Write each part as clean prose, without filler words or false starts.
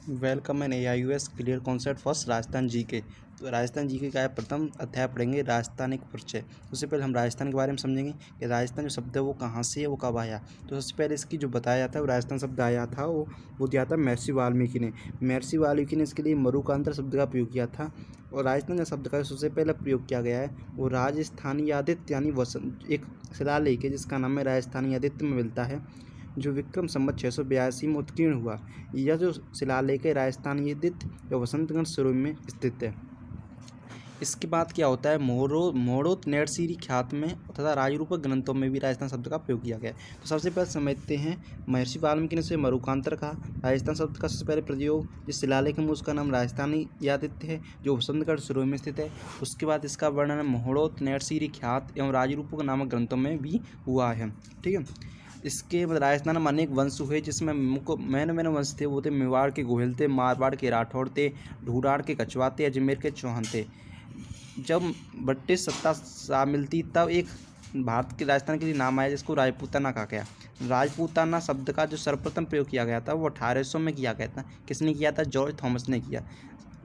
Welcome an AIUS clear concept first Rajasthan GK. तो Rajasthan GK का प्रथम अध्याय पढ़ेंगे राजस्थान एक परिचय। सबसे पहले हम राजस्थान के बारे में समझेंगे कि राजस्थान जो शब्द है वो कहाँ से है, वो कब आया। तो सबसे पहले इसकी जो बताया जाता है वो राजस्थान शब्द आया था वो दिया था महर्षि वाल्मीकि ने। महर्षि वाल्मीकि ने इसके लिए मरुकांतर शब्द का प्रयोग किया था। और राजस्थान जो शब्द का सबसे पहले प्रयोग किया गया है वो राजस्थानी आदित्य यानी वसंत एक शिलालेख है जिसका नाम है राजस्थानी आदित्य में मिलता है, जो विक्रम संवत 682 में उत्कीर्ण हुआ। यह जो शिलालेख है राजस्थानी आदित्य या वसंतगढ़ सिरोही में स्थित है। इसके बाद क्या होता है, मोड़ोत नेटसीरी ख्यात में तथा राजरूपक ग्रंथों में भी राजस्थान शब्द का प्रयोग किया गया है। तो सबसे पहले समझते हैं महर्षि वाल्मीकि ने से मरुकांतर कहा। राजस्थान शब्द का सबसे पहले प्रयोग जिस शिलालेख में उसका नाम राजस्थानी आदित्य है जो वसंतगढ़ सिरोही में स्थित है। उसके बाद इसका वर्णन मोड़ोत नेटसीरी ख्यात एवं राजरूपक नामक ग्रंथों में भी हुआ है। ठीक है। इसके राजस्थान में अनेक वंश हुए जिसमें मैंने वंश थे वो थे मेवाड़ के गोहिल थे, मारवाड़ के राठौड़ थे, ढूढ़ाड़ के कछवा थे, अजमेर के चौहान थे। जब ब्रिटिश सत्ता शामिल थी तब एक भारत के राजस्थान के लिए नाम आया जिसको राजपूताना कहा गया। राजपूताना शब्द का जो सर्वप्रथम प्रयोग किया गया था वो 1800 में किया गया था। किसने किया था? जॉर्ज थॉमस ने किया।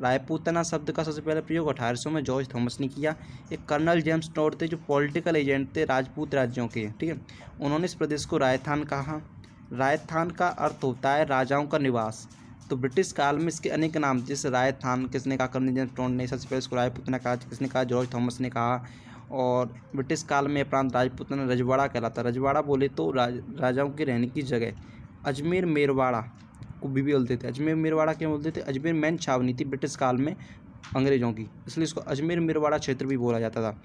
राजपूताना शब्द का सबसे पहले प्रयोग 1800 में जॉर्ज थॉमस ने किया। एक कर्नल जेम्स टॉड थे जो पॉलिटिकल एजेंट थे राजपूत राज्यों के। ठीक है। उन्होंने इस प्रदेश को राजस्थान कहा। राजस्थान का अर्थ होता है राजाओं का निवास। तो ब्रिटिश काल में इसके अनेक नाम, जैसे राजस्थान किसने कहा? कर्नल जेम्स टॉड ने। सबसे पहले इसको राजपूताना कहा। किसने कहा? जॉर्ज थॉमस ने कहा। और ब्रिटिश काल में प्रांत राजपूताना रजवाड़ा कहलाता। रजवाड़ा बोले तो राजाओं के रहने की जगह। अजमेर मेरवाड़ा को भी बोलते थे। अजमेर मेरवाड़ा क्यों बोलते थे? अजमेर मेन छावनी थी ब्रिटिश काल में अंग्रेजों की, इसलिए इसको अजमेर मेरवाड़ा क्षेत्र भी बोला जाता था।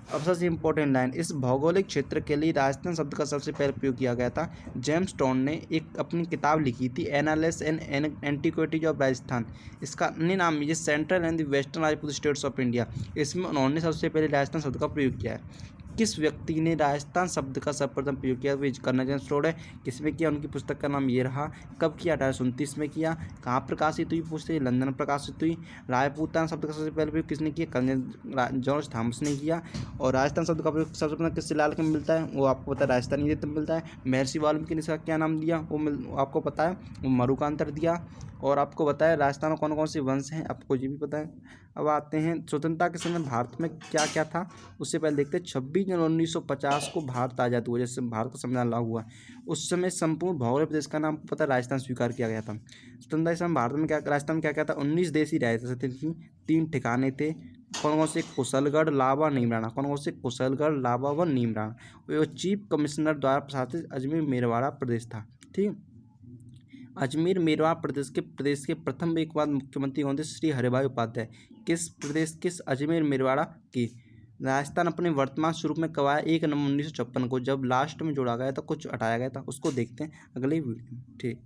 अब सबसे इम्पोर्टेंट लाइन, इस भौगोलिक क्षेत्र के लिए राजस्थान शब्द का सबसे पहले प्रयोग किया गया था। जेम्स टॉड ने एक अपनी किताब लिखी थी analysis and antiquities of Rajasthan. इसका अन्य नाम ये central and the western Rajput states of India. इसमें उन्होंने सबसे पहले राजस्थान शब्द का प्रयोग किया है। किस व्यक्ति ने राजस्थान शब्द का सर्वप्रथम प्रयोग किया? वे कर्नल जेम्स टॉड है। किसमें किया? उनकी पुस्तक का नाम ये रहा। कब किया? 1829 में किया। कहाँ प्रकाशित हुई? पूछते हैं। लंदन प्रकाशित हुई। राजपूताना शब्द का सबसे पहले प्रयोग किसने किया? कर्नल जॉर्ज थॉमस ने किया। और राजस्थान शब्द का प्रयोग सबसे पहले किस शिलालेख में मिलता है? वो आपको पता है राजस्थानी आदित्य में मिलता है। महर्षि वाल्मीकि ने इसका क्या नाम दिया? वो आपको पता है, वो मरुकांतर दिया। और आपको बताया राजस्थान में कौन कौन से वंश हैं, आपको ये भी पता है। अब आते हैं स्वतंत्रता के समय भारत में क्या क्या था। उससे पहले देखते हैं 26 जनवरी 1950 को भारत आज़ाद हुआ, जैसे भारत का संविधान लागू हुआ। उस समय संपूर्ण भौगोलिक प्रदेश का नाम पता है राजस्थान स्वीकार किया गया था। स्वतंत्रता के समय भारत में क्या, राजस्थान में क्या क्या था? 19 देश ही रहते थे। 3 ठिकाने थे। कौन कौन से? कुशलगढ़, लावा, नीमराणा। कौन कौन से? कुशलगढ़, लावा व नीमराणा। वो चीफ कमिश्नर द्वारा प्रशासित अजमेर मेरवाड़ा प्रदेश था। ठीक। अजमेर मेरवाड़ प्रदेश के प्रथम एक बार मुख्यमंत्री कौन थे? श्री हरिभाई उपाध्याय। किस अजमेर मेरवाड़ा की। राजस्थान अपने वर्तमान स्वरूप में कब आया? 1 नवंबर 1956 को, जब लास्ट में जोड़ा गया था, कुछ हटाया गया था, उसको देखते हैं अगले वीडियो में। ठीक।